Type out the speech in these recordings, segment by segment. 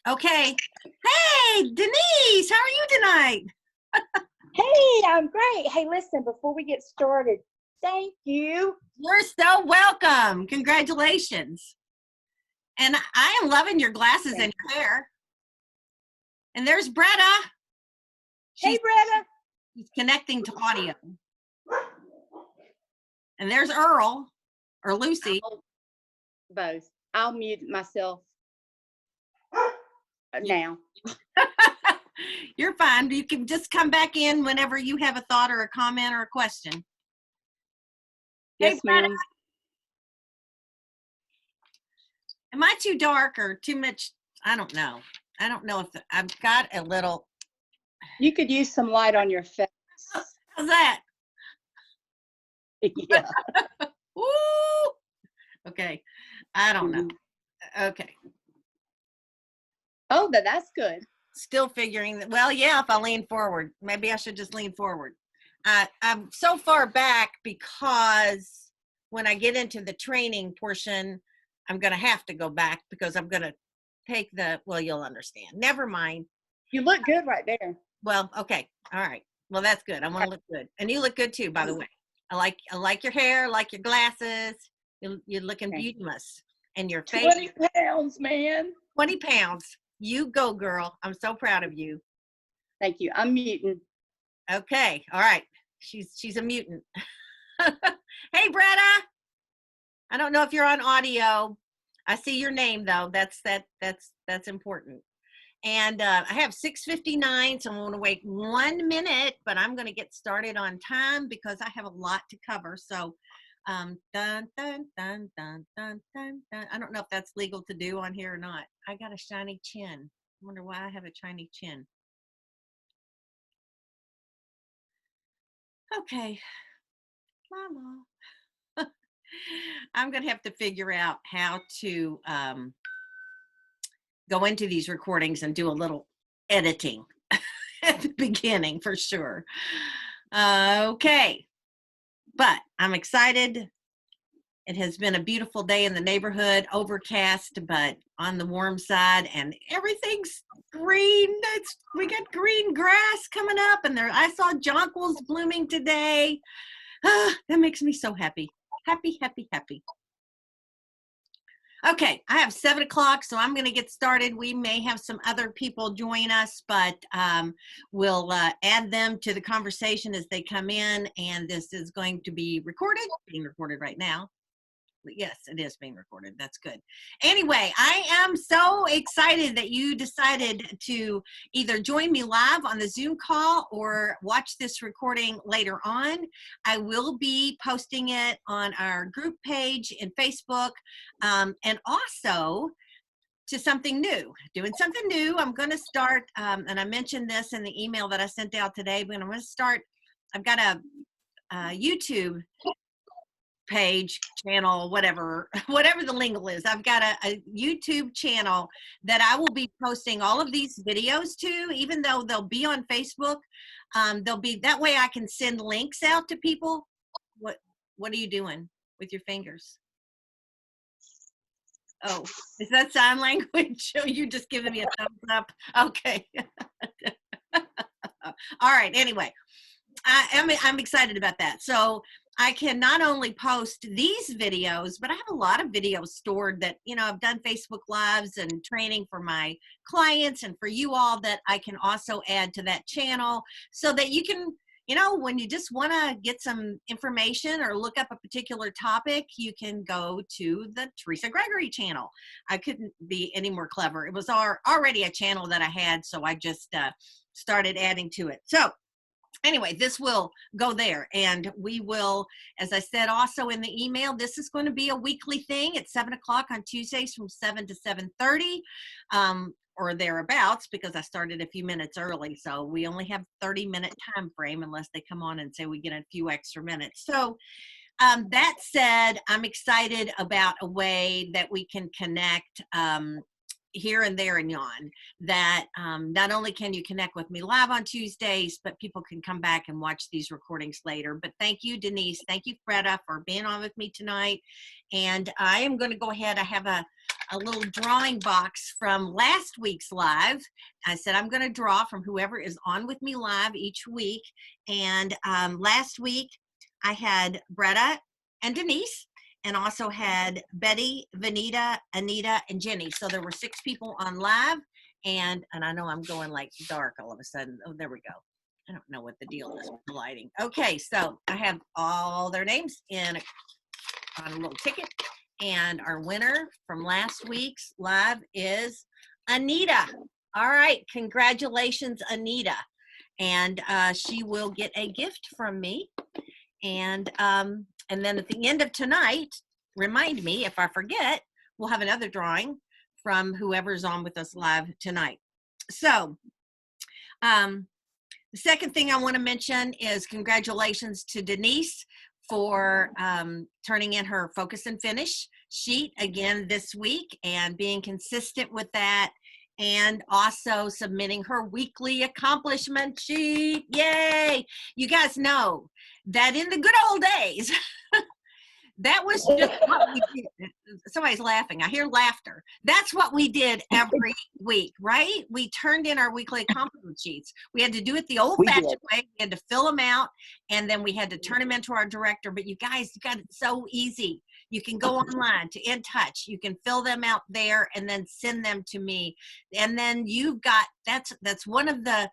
Okay. Hey, Denise, how are you tonight? Hey, I'm great. Hey, listen, before we get started, thank you. You're so welcome. Congratulations. And I am loving your glasses and your hair. And there's Bretta. Hey, She's, Bretta. she's connecting to audio. And there's Earl or Lucy. Both. I'll mute myself now. You're fine. You can just come back in whenever you have a thought or a comment or a question. Yes, Hey, ma'am. Am I too dark or too much? I don't know. I don't know if I've got a little. You could use some light on your face. How's that? Yeah. Woo! Okay. I don't know. Okay. Oh, that's good. Still figuring that. Well, yeah, if I lean forward, maybe I should just lean forward. I'm so far back because when I get into the training portion, I'm going to have to go back because I'm going to take well, you'll understand. Never mind. You look good right there. Well, okay. All right. Well, that's good. I want to look good. And you look good too, by the way. I like your hair, I like your glasses. You're looking beautiful. And your face. 20 pounds, man. 20 pounds. You go, girl. I'm so proud of you. Thank you. I'm muting. Okay. All right. She's a mutant. Hey, Bretta. I don't know if you're on audio. I see your name though. That's important. And I have 6:59, so I'm going to wait 1 minute, but I'm going to get started on time because I have a lot to cover. So, dun, dun, dun, dun, dun, dun, dun. I don't know if that's legal to do on here or not. I got a shiny chin. I wonder why I have a shiny chin. Okay. Mama. I'm going to have to figure out how to go into these recordings and do a little editing at the beginning for sure. Okay. But I'm excited. It has been a beautiful day in the neighborhood, overcast, but on the warm side, and everything's green. We got green grass coming up, and I saw jonquils blooming today. That makes me so happy. Happy, happy, happy. Okay, I have 7 o'clock, so I'm going to get started. We may have some other people join us, but we'll add them to the conversation as they come in, and this is going to be being recorded right now. Yes, it is being recorded. That's good. Anyway, I am so excited that you decided to either join me live on the Zoom call or watch this recording later on. I will be posting it on our group page in Facebook, and also to something new, doing something new. I'm going to start, and I mentioned this in the email that I sent out today, but I'm going to start, I've got a YouTube page, channel, whatever the lingo is. I've got a YouTube channel that I will be posting all of these videos to, even though they'll be on Facebook. They'll be, that way I can send links out to people. What are you doing with your fingers? Oh, is that sign language? Oh, you're just giving me a thumbs up. Okay. All right. Anyway, I'm excited about that. So I can not only post these videos, but I have a lot of videos stored that, I've done Facebook Lives and training for my clients and for you all that I can also add to that channel so that you can, when you just want to get some information or look up a particular topic, you can go to the Teresa Gregory channel. I couldn't be any more clever. It was already a channel that I had, so I just started adding to it. So anyway, this will go there, and we will, as I said also in the email, this is going to be a weekly thing at 7 o'clock on Tuesdays from 7 to 7:30 or thereabouts, because I started a few minutes early. So we only have 30-minute time frame unless they come on and say we get a few extra minutes. So that said, I'm excited about a way that we can connect here and there and yon, that not only can you connect with me live on Tuesdays, but people can come back and watch these recordings later. But thank you, Denise. Thank you, Freda, for being on with me tonight. And I am going to go ahead. I have a little drawing box from last week's live. I said I'm going to draw from whoever is on with me live each week. And last week I had Bretta and Denise, and also had Betty, Vanita, Anita, and Jenny. So there were 6 people on live. And I know I'm going like dark all of a sudden. Oh, there we go. I don't know what the deal is with the lighting. Okay, so I have all their names on a little ticket. And our winner from last week's live is Anita. All right, congratulations, Anita. And she will get a gift from me. And then at the end of tonight, remind me if I forget, we'll have another drawing from whoever's on with us live tonight. So the second thing I want to mention is congratulations to Denise for turning in her focus and finish sheet again this week and being consistent with that, and also submitting her weekly accomplishment sheet. Yay! You guys know that in the good old days, that was just what we did. Somebody's laughing. I hear laughter. That's what we did every week, right? We turned in our weekly accomplishment sheets. We had to do it the old-fashioned way. We had to fill them out, and then we had to turn them into our director. But you guys got it so easy. You can go online to In Touch. You can fill them out there and then send them to me. And then you've got, that's one of the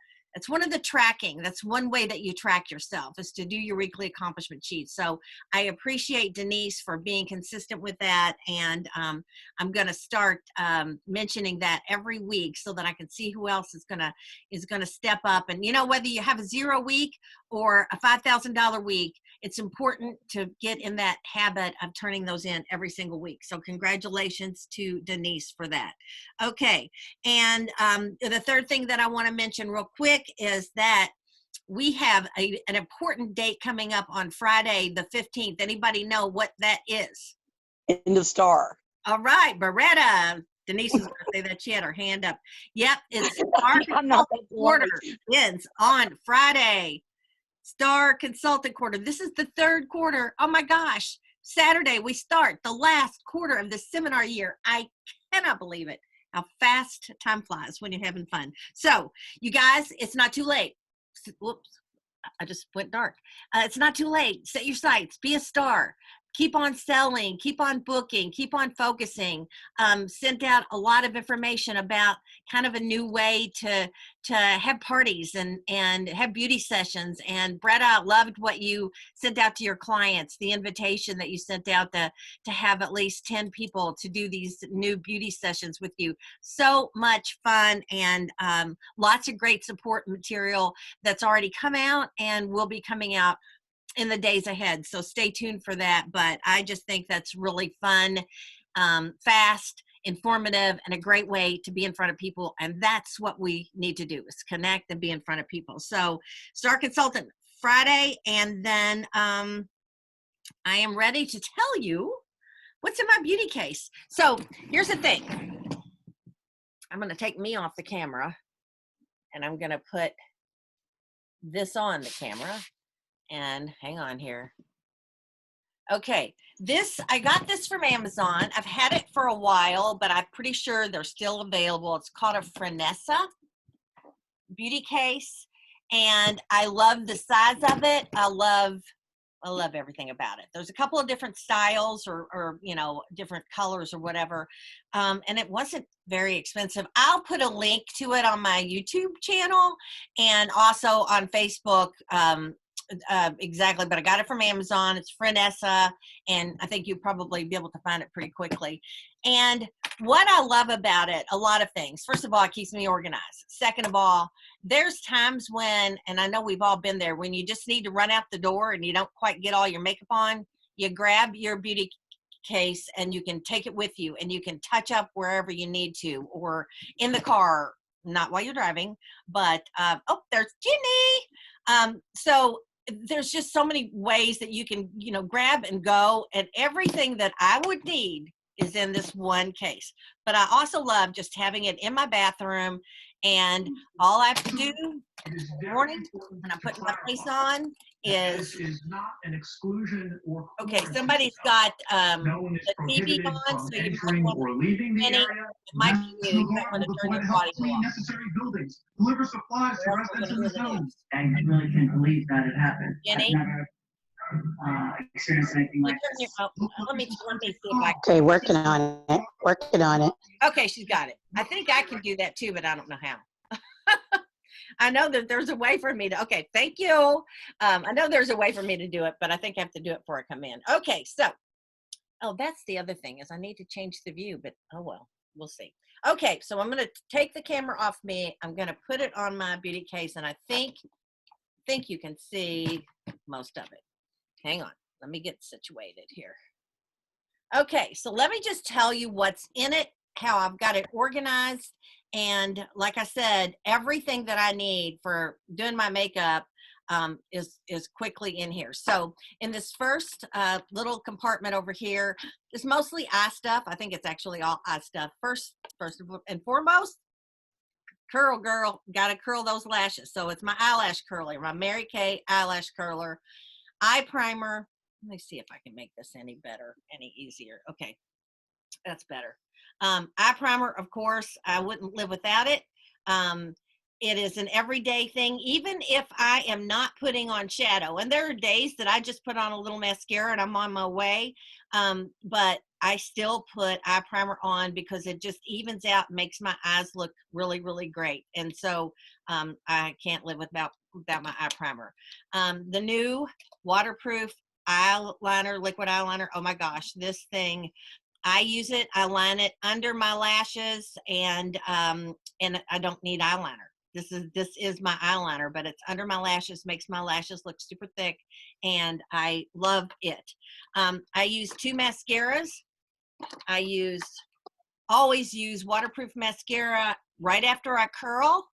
tracking. That's one way that you track yourself, is to do your weekly accomplishment sheet. So I appreciate Denise for being consistent with that. And I'm going to start mentioning that every week so that I can see who else is going to step up. And, you know, whether you have a 0 week or a $5,000 week, it's important to get in that habit of turning those in every single week. So congratulations to Denise for that. Okay. And the third thing that I want to mention real quick is that we have an important date coming up on Friday, the 15th. Anybody know what that is? End of star. All right, Beretta. Denise is going to say that. She had her hand up. Yep, it's Star Consultant Quarter ends on Friday. Star Consultant Quarter. This is the 3rd quarter. Oh my gosh. Saturday, we start the last quarter of the seminar year. I cannot believe it. How fast time flies when you're having fun. So, you guys, it's not too late. Whoops, I just went dark. It's not too late. Set your sights. Be a star. Keep on selling. Keep on booking. Keep on focusing. Sent out a lot of information about kind of a new way to have parties and have beauty sessions. And Bretta, loved what you sent out to your clients, the invitation that you sent out to have at least 10 people to do these new beauty sessions with you. So much fun, and lots of great support material that's already come out and will be coming out in the days ahead. So stay tuned for that. But I just think that's really fun, fast, informative, and a great way to be in front of people. And that's what we need to do, is connect and be in front of people. So Star Consultant Friday. And then I am ready to tell you what's in my beauty case. So here's the thing. I'm going to take me off the camera, and I'm going to put this on the camera. And hang on here. Okay, I got this from Amazon. I've had it for a while, but I'm pretty sure they're still available. It's called a Teresa beauty case, and I love the size of it. I love everything about it. There's a couple of different styles or you know, different colors or whatever, and it wasn't very expensive. I'll put a link to it on my YouTube channel and also on Facebook. Exactly, but I got it from Amazon. It's Teresa, and I think you'll probably be able to find it pretty quickly. And what I love about it, a lot of things. First of all, it keeps me organized. Second of all, there's times when, and I know we've all been there, when you just need to run out the door and you don't quite get all your makeup on, you grab your beauty case and you can take it with you, and you can touch up wherever you need to, or in the car, not while you're driving, but, oh, there's Ginny. So there's just so many ways that you can, you know, grab and go, and everything that I would need is in this one case. But I also love just having it in my bathroom And all I have to do in the morning when I'm putting my face on is, not an exclusion or okay, somebody's got no one is the TV prohibited on, from so you might entering want or leaving the to, area. it might be you. You might want to turn your audio Clean off, necessary buildings, deliver supplies or to else we're residents going in to the hear the zone. news. I really can't believe that it happened. I've Jenny, never experienced anything you like turn your, this. oh, let me see if I Okay, working on it. Working on it. okay, she's got it. I think I can do that too, but I don't know how. I know that there's a way for me to, okay, thank you. I know there's a way for me to do it, but I think I have to do it before I come in. Okay, so, oh, that's the other thing is I need to change the view, but oh well, we'll see. Okay, so I'm going to take the camera off me. I'm going to put it on my beauty case, and I think you can see most of it. Hang on, let me get situated here. Okay, so let me just tell you what's in it, how I've got it organized. And like I said, everything that I need for doing my makeup is quickly in here. So in this first little compartment over here, it's mostly eye stuff. I think it's actually all eye stuff. First and foremost, curl girl, gotta curl those lashes. So it's my eyelash curler, my Mary Kay eyelash curler, eye primer. Let me see if I can make this any better, any easier. Okay, that's better. Eye primer, of course, I wouldn't live without it. It is an everyday thing, even if I am not putting on shadow. And there are days that I just put on a little mascara and I'm on my way. But I still put eye primer on because it just evens out, makes my eyes look really, really great. And so I can't live without my eye primer. The new waterproof eyeliner, liquid eyeliner. Oh my gosh, this thing, I use it. I line it under my lashes, and I don't need eyeliner. This is my eyeliner, but it's under my lashes, makes my lashes look super thick, and I love it. I use 2 mascaras. I always use waterproof mascara right after I curl,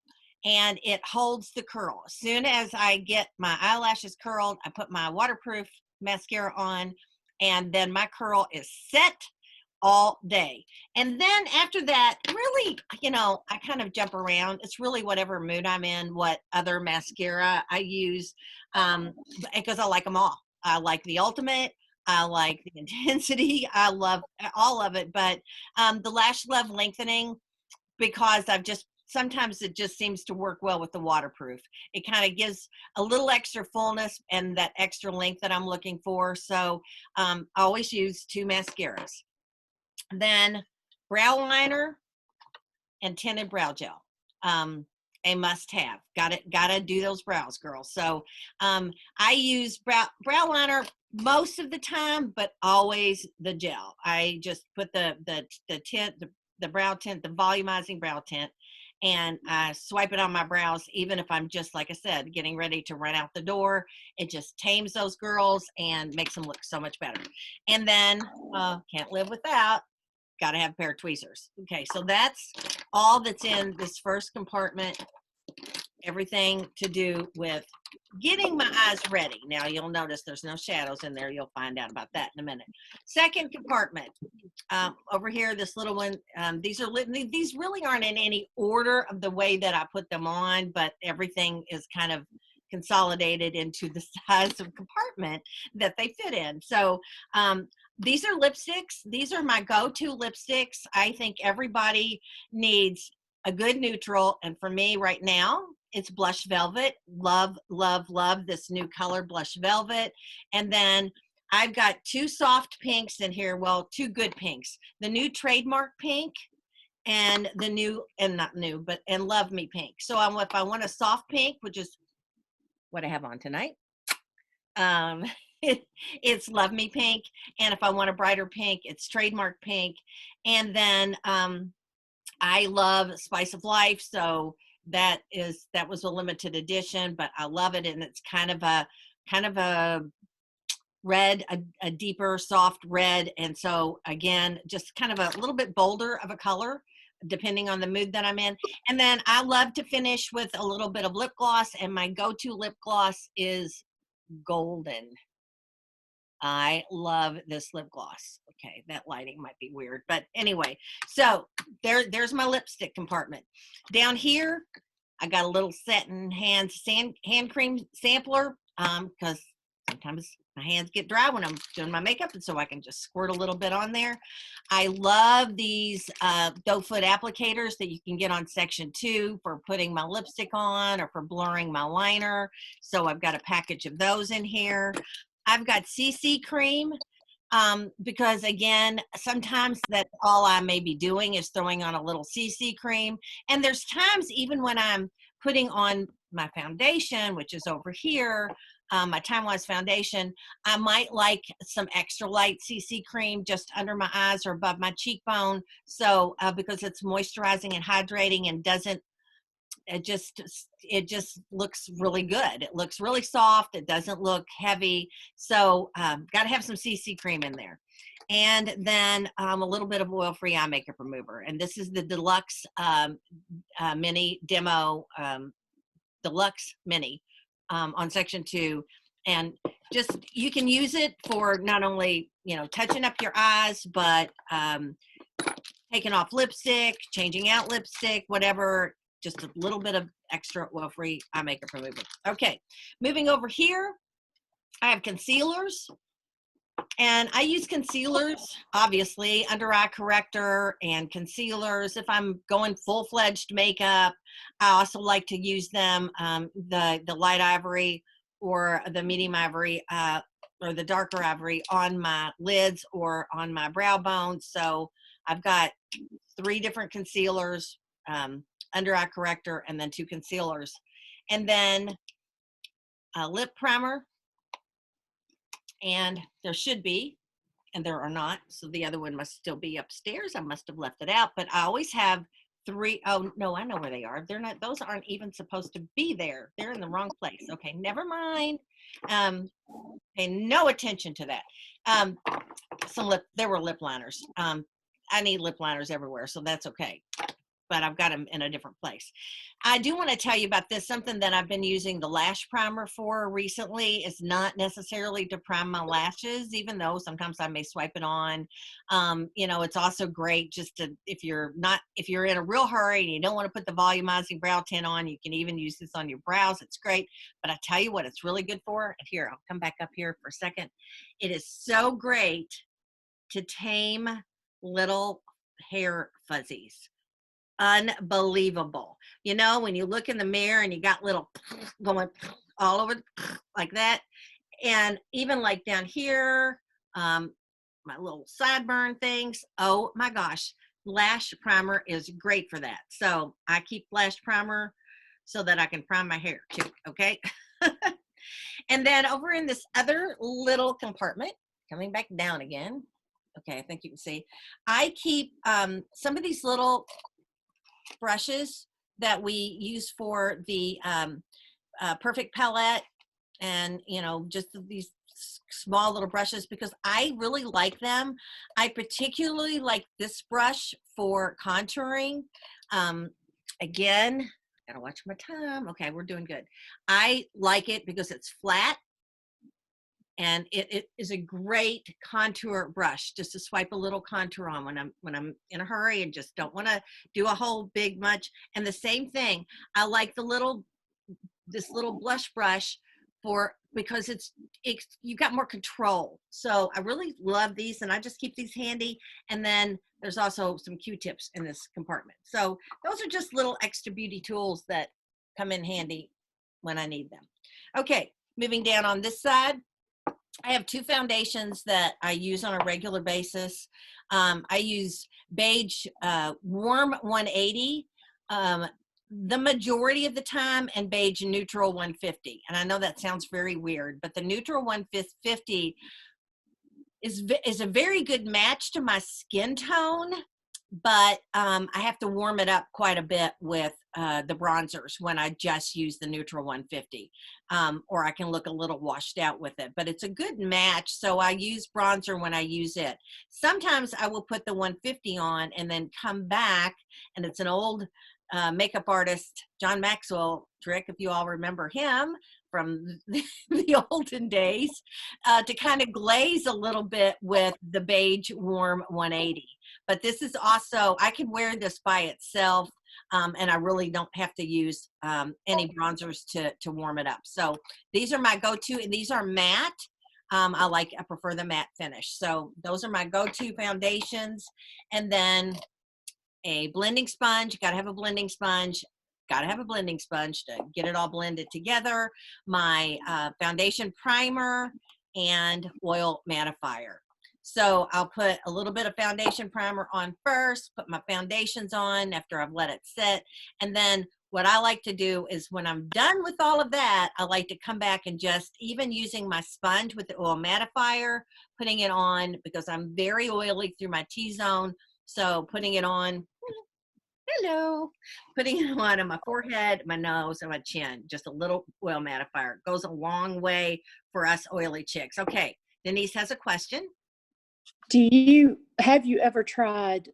and it holds the curl. As soon as I get my eyelashes curled, I put my waterproof mascara on, and then my curl is set all day. And then after that, really, I kind of jump around. It's really whatever mood I'm in, what other mascara I use, because I like them all. I like the Ultimate. I like the Intensity. I love all of it. But the Lash Love Lengthening, because sometimes it just seems to work well with the waterproof. It kind of gives a little extra fullness and that extra length that I'm looking for. So I always use 2 mascaras. Then brow liner and tinted brow gel. A must have. Gotta do those brows, girls. So I use brow liner most of the time, but always the gel. I just put the tint, the brow tint, the volumizing brow tint, and I swipe it on my brows, even if I'm just, like I said, getting ready to run out the door. It just tames those girls and makes them look so much better. And then can't live without, got to have a pair of tweezers. Okay, so that's all that's in this first compartment. Everything to do with getting my eyes ready. Now you'll notice there's no shadows in there. You'll find out about that in a minute. Second compartment, over here, this little one. These really aren't in any order of the way that I put them on, but everything is kind of consolidated into the size of compartment that they fit in. So these are lipsticks. These are my go-to lipsticks. I think everybody needs a good neutral, and for me right now, it's Blush Velvet. Love, love, love this new color, Blush Velvet. And then I've got 2 soft pinks in here. Well, 2 good pinks. The new Trademark Pink and the new, and not new, but and Love Me Pink. So if I want a soft pink, which is what I have on tonight, it's Love Me Pink. And if I want a brighter pink, it's Trademark Pink. And then I love Spice of Life, so that was a limited edition, but I love it, and it's kind of a red, a deeper soft red, and so again, just kind of a little bit bolder of a color depending on the mood that I'm in. And then I love to finish with a little bit of lip gloss, and my go-to lip gloss is Golden. I love this lip gloss. Okay, that lighting might be weird, but anyway, so there's my lipstick compartment. Down here, I got a little satin hand cream sampler because sometimes my hands get dry when I'm doing my makeup, and so I can just squirt a little bit on there. I love these doe foot applicators that you can get on section 2 for putting my lipstick on or for blurring my liner. So I've got a package of those in here. I've got CC cream because again, sometimes that's all I may be doing is throwing on a little CC cream. And there's times even when I'm putting on my foundation, which is over here, my Time Wise foundation, I might like some extra light CC cream just under my eyes or above my cheekbone. So because it's moisturizing and hydrating and doesn't, it just looks really good. It looks really soft. It doesn't look heavy. So got to have some CC cream in there. And then a little bit of oil-free eye makeup remover. And this is the Deluxe Mini Demo, Deluxe Mini on section 2. And just, you can use it for not only, you know, touching up your eyes, but taking off lipstick, changing out lipstick, whatever, just a little bit of extra oil-free eye makeup remover. Okay, moving over here, I have concealers. And I use concealers, obviously, under eye corrector and concealers. If I'm going full-fledged makeup, I also like to use them, the light ivory or the medium ivory or the darker ivory on my lids or on my brow bone. So I've got 3 different concealers, under eye corrector, and then 2 concealers. And then a lip primer. And there should be, and there are not, so the other one must still be upstairs. I must have left it out, but I always have 3. Oh no, I know where they are. They're not, those aren't even supposed to be there. They're in the wrong place. Okay, never mind. Pay no attention to that. There were lip liners. I need lip liners everywhere, so that's okay. But I've got them in a different place. I do want to tell you about this. Something that I've been using the lash primer for recently is not necessarily to prime my lashes, even though sometimes I may swipe it on. You know, it's also great just to, if you're in a real hurry and you don't want to put the volumizing brow tint on, you can even use this on your brows. It's great. But I tell you what, it's really good for. Here, I'll come back up here for a second. It is so great to tame little hair fuzzies. Unbelievable. You know, when you look in the mirror and you got little going all over like that, and even like down here, my little sideburn things. Oh my gosh, lash primer is great for that. So I keep lash primer so that I can prime my hair too. Okay. And then over in this other little compartment, coming back down again. Okay, I think you can see. I keep some of these little brushes that we use for the perfect palette, and you know, just these small little brushes because I really like them. I particularly like this brush for contouring. Again, gotta watch my time. Okay, we're doing good. I like it because it's flat. And it is a great contour brush just to swipe a little contour on when I'm in a hurry and just don't want to do a whole big much. And the same thing, I like this little blush brush because it's you've got more control. So I really love these, and I just keep these handy. And then there's also some Q-tips in this compartment. So those are just little extra beauty tools that come in handy when I need them. Okay, moving down on this side. I have 2 foundations that I use on a regular basis. I use Beige Warm 180 the majority of the time, and Beige Neutral 150. And I know that sounds very weird, but the Neutral 150 is a very good match to my skin tone, but I have to warm it up quite a bit with the bronzers when I just use the Neutral 150, or I can look a little washed out with it, but it's a good match. So I use bronzer when I use it. Sometimes I will put the 150 on and then come back, and it's an old makeup artist, John Maxwell trick, if you all remember him from the olden days to kind of glaze a little bit with the beige warm 180. But this is also, I can wear this by itself, and I really don't have to use any bronzers to warm it up. So these are my go-to, and these are matte. I prefer the matte finish. So those are my go-to foundations. And then a blending sponge. Got to have a blending sponge. Got to have a blending sponge to get it all blended together. My foundation primer and oil mattifier. So I'll put a little bit of foundation primer on first, put my foundations on after I've let it sit. And then what I like to do is when I'm done with all of that, I like to come back and just even using my sponge with the oil mattifier, putting it on because I'm very oily through my T-zone. So putting it on, hello, putting it on my forehead, my nose, and my chin, just a little oil mattifier. It goes a long way for us oily chicks. Okay, Denise has a question. Have you ever tried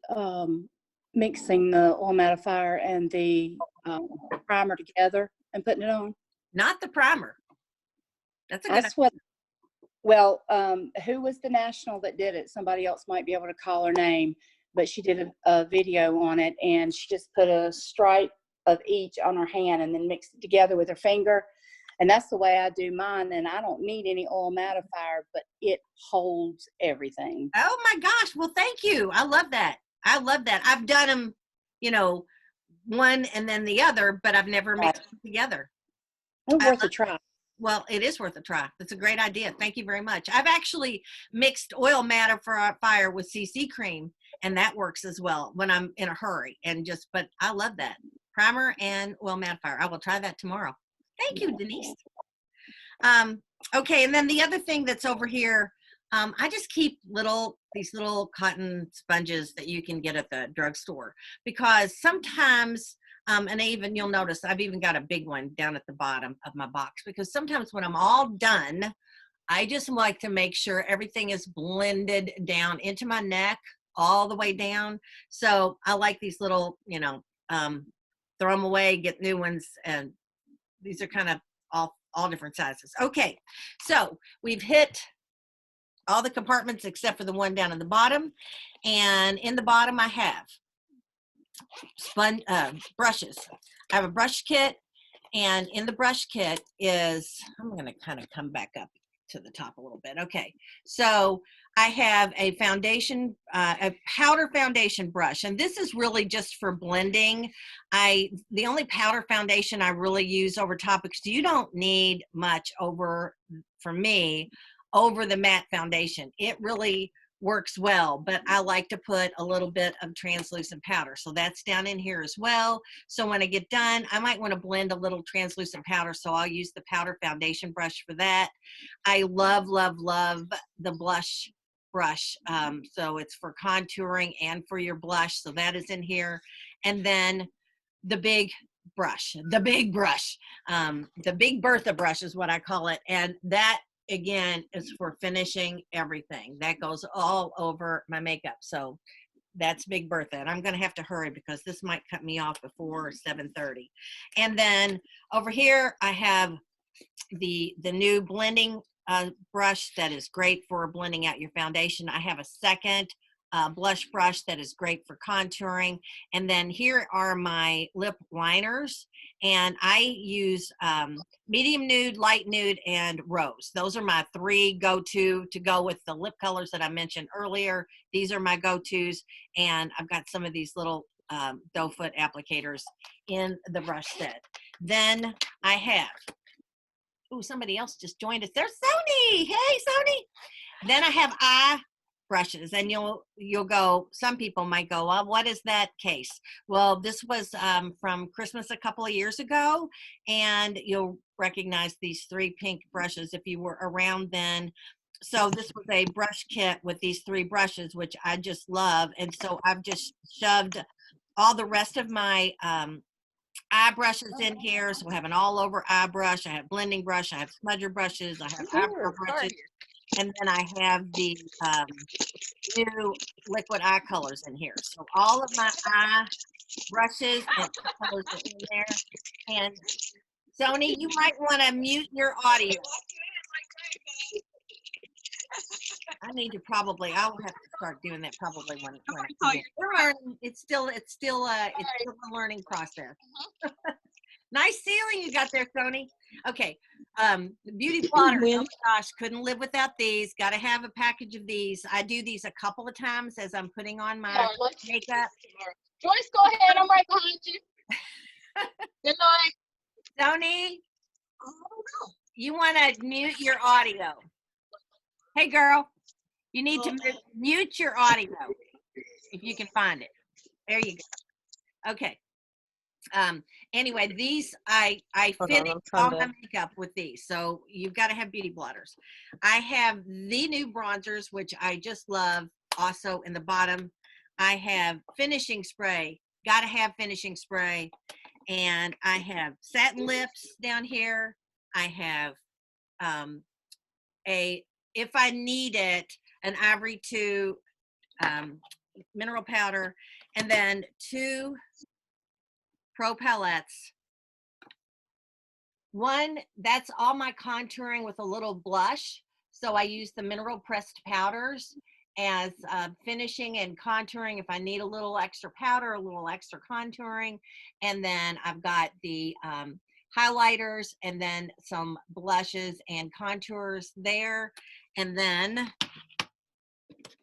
mixing the oil mattifier and the primer together and putting it on? Not the primer. That's a good idea. Well, who was the national that did it? Somebody else might be able to call her name, but she did a video on it, and she just put a stripe of each on her hand and then mixed it together with her finger. And that's the way I do mine. And I don't need any oil mattifier, but it holds everything. Oh my gosh. Well, thank you. I love that. I love that. I've done them, one and then the other, but I've never mixed them together. It's worth a try. Well, it is worth a try. That's a great idea. Thank you very much. I've actually mixed oil mattifier with CC cream, and that works as well when I'm in a hurry. But I love that. Primer and oil mattifier. I will try that tomorrow. Thank you, Denise. Okay, and then the other thing that's over here, I just keep these little cotton sponges that you can get at the drugstore because sometimes, and you'll notice I've even got a big one down at the bottom of my box because sometimes when I'm all done, I just like to make sure everything is blended down into my neck all the way down. So I like these little, throw them away, get new ones, and these are kind of all different sizes. Okay, so we've hit all the compartments except for the one down at the bottom. And in the bottom I have brushes. I have a brush kit, and in the brush kit is, I'm going to kind of come back up to the top a little bit. Okay, so I have a foundation, a powder foundation brush, and this is really just for blending. The only powder foundation I really use over top, because you don't need much over the matte foundation. It really works well, but I like to put a little bit of translucent powder. So that's down in here as well. So when I get done, I might want to blend a little translucent powder. So I'll use the powder foundation brush for that. I love, love, love the blush brush. So it's for contouring and for your blush. So that is in here. And then the big brush, the Big Bertha brush is what I call it. And that, again, is for finishing everything. That goes all over my makeup. So that's Big Bertha. And I'm going to have to hurry because this might cut me off before 7:30. And then over here, I have the new blending brush that is great for blending out your foundation. I have a second blush brush that is great for contouring. And then here are my lip liners. And I use medium nude, light nude, and rose. Those are my three go-to to go with the lip colors that I mentioned earlier. These are my go-tos. And I've got some of these little doe foot applicators in the brush set. Then I have, somebody else just joined us. There's Sony. Hey, Sony. Then I have eye brushes, and you'll go, some people might go, well, what is that case? Well, this was from Christmas a couple of years ago, and you'll recognize these three pink brushes if you were around then. So this was a brush kit with these three brushes, which I just love. And so I've just shoved all the rest of my eye brushes in here. So I have an all over eye brush, I have blending brush, I have smudger brushes, I have eyebrow brushes, and then I have the new liquid eye colors in here. So all of my eye brushes and colors are in there. And Sony, you might want to mute your audio. I'll have to start doing that probably when we're learning. It's still a learning process. Nice ceiling you got there, Sony. Okay. The beauty blotter. Oh my gosh, couldn't live without these. Got to have a package of these. I do these a couple of times as I'm putting on my makeup. Joyce, go ahead. I'm right behind you. Good night. Sony, you want to mute your audio. Hey, girl, you need to mute your audio if you can find it. There you go. Okay. Anyway, these I finish all my makeup with these, so you've got to have beauty blotters. I have the new bronzers, which I just love. Also in the bottom, I have finishing spray. Got to have finishing spray, and I have satin lips down here. I have if I need it, an Ivory 2 mineral powder, and then 2 Pro palettes. One, that's all my contouring with a little blush. So I use the mineral pressed powders as finishing and contouring if I need a little extra powder, a little extra contouring. And then I've got the highlighters and then some blushes and contours there. And then,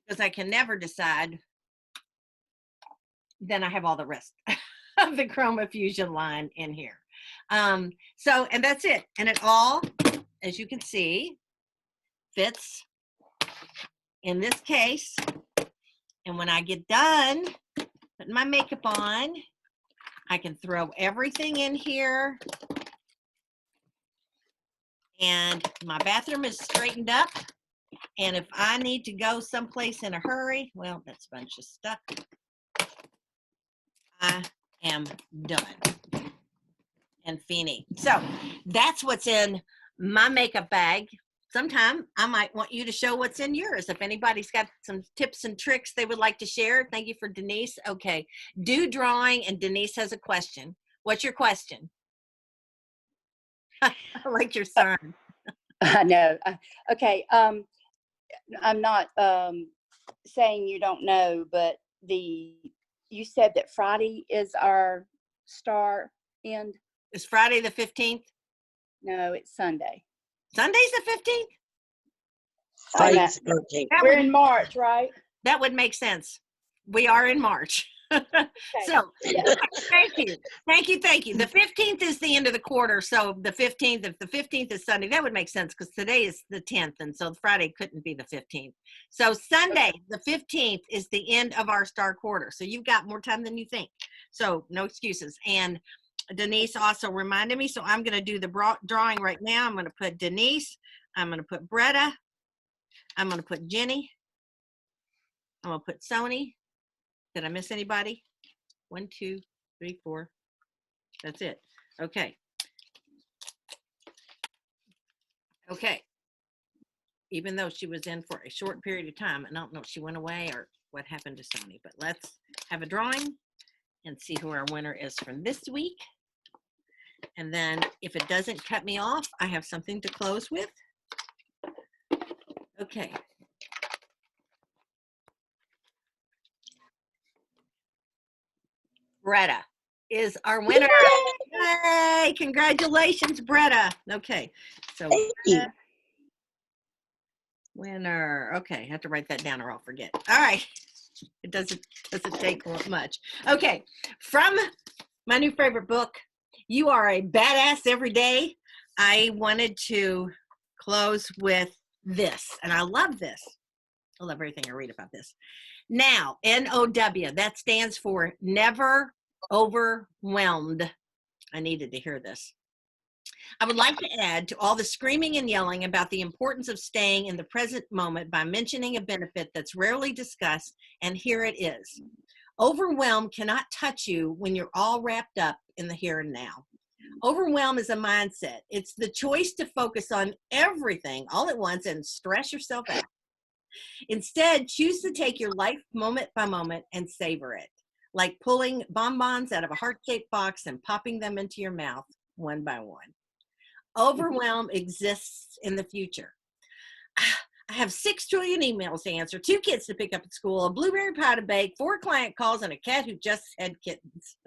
because I can never decide, then I have all the rest of the Chroma Fusion line in here. And that's it. And it all, as you can see, fits in this case. And when I get done putting my makeup on, I can throw everything in here. And my bathroom is straightened up. And if I need to go someplace in a hurry, well, that's a bunch of stuff. I am done and fini. So that's what's in my makeup bag. Sometime I might want you to show what's in yours. If anybody's got some tips and tricks they would like to share. Thank you for Denise. Okay, do drawing, and Denise has a question. What's your question? I like your son. I know. Okay. I'm not saying you don't know, but you said that Friday is our star end. Is Friday the 15th? No, it's Sunday. Sunday's the 15th? Friday's 13th. We're in March, right? That would make sense. We are in March. So thank you. The 15th is the end of the quarter. So the 15th, if the 15th is Sunday, that would make sense because today is the 10th. And so Friday couldn't be the 15th. So Sunday, the 15th is the end of our star quarter. So you've got more time than you think. So no excuses. And Denise also reminded me. So I'm going to do the drawing right now. I'm going to put Denise. I'm going to put Bretta. I'm going to put Jenny. I'm going to put Sony. Did I miss anybody? 1, 2, 3, 4. That's it. Okay. Okay. Even though she was in for a short period of time, and I don't know if she went away or what happened to Sony, but let's have a drawing and see who our winner is from this week. And then if it doesn't cut me off, I have something to close with. Okay. Bretta is our winner. Yay! Congratulations, Bretta. Okay, so Thank you. Winner. Okay, I have to write that down or I'll forget. All right, it doesn't take much. Okay, from my new favorite book, You Are a Badass Every Day. I wanted to close with this, and I love this. I love everything I read about this. Now, N-O-W, that stands for never overwhelmed. I needed to hear this. I would like to add to all the screaming and yelling about the importance of staying in the present moment by mentioning a benefit that's rarely discussed, and here it is. Overwhelm cannot touch you when you're all wrapped up in the here and now. Overwhelm is a mindset. It's the choice to focus on everything all at once and stress yourself out. Instead, choose to take your life moment by moment and savor it, like pulling bonbons out of a heart-shaped box and popping them into your mouth one by one. Overwhelm exists in the future. I have 6 trillion emails to answer, 2 kids to pick up at school, a blueberry pie to bake, 4 client calls, and a cat who just had kittens.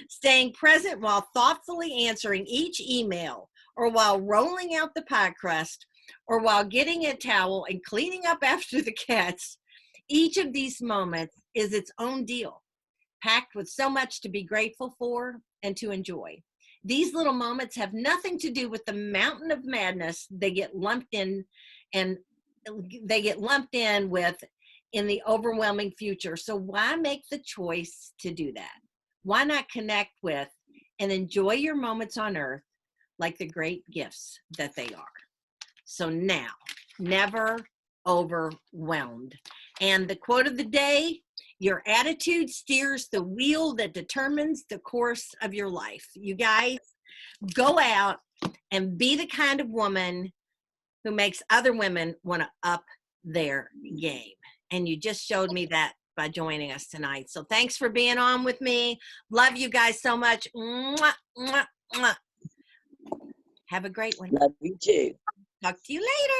Staying present while thoughtfully answering each email, or while rolling out the pie crust, or while getting a towel and cleaning up after the cats. Each of these moments is its own deal, packed with so much to be grateful for and to enjoy. These little moments have nothing to do with the mountain of madness they get lumped in with in the overwhelming future. So why make the choice to do that? Why not connect with and enjoy your moments on earth like the great gifts that they are? So now, never overwhelmed. And the quote of the day, your attitude steers the wheel that determines the course of your life. You guys, go out and be the kind of woman who makes other women want to up their game. And you just showed me that by joining us tonight. So thanks for being on with me. Love you guys so much. Mwah, mwah, mwah. Have a great one. Love you too. Talk to you later.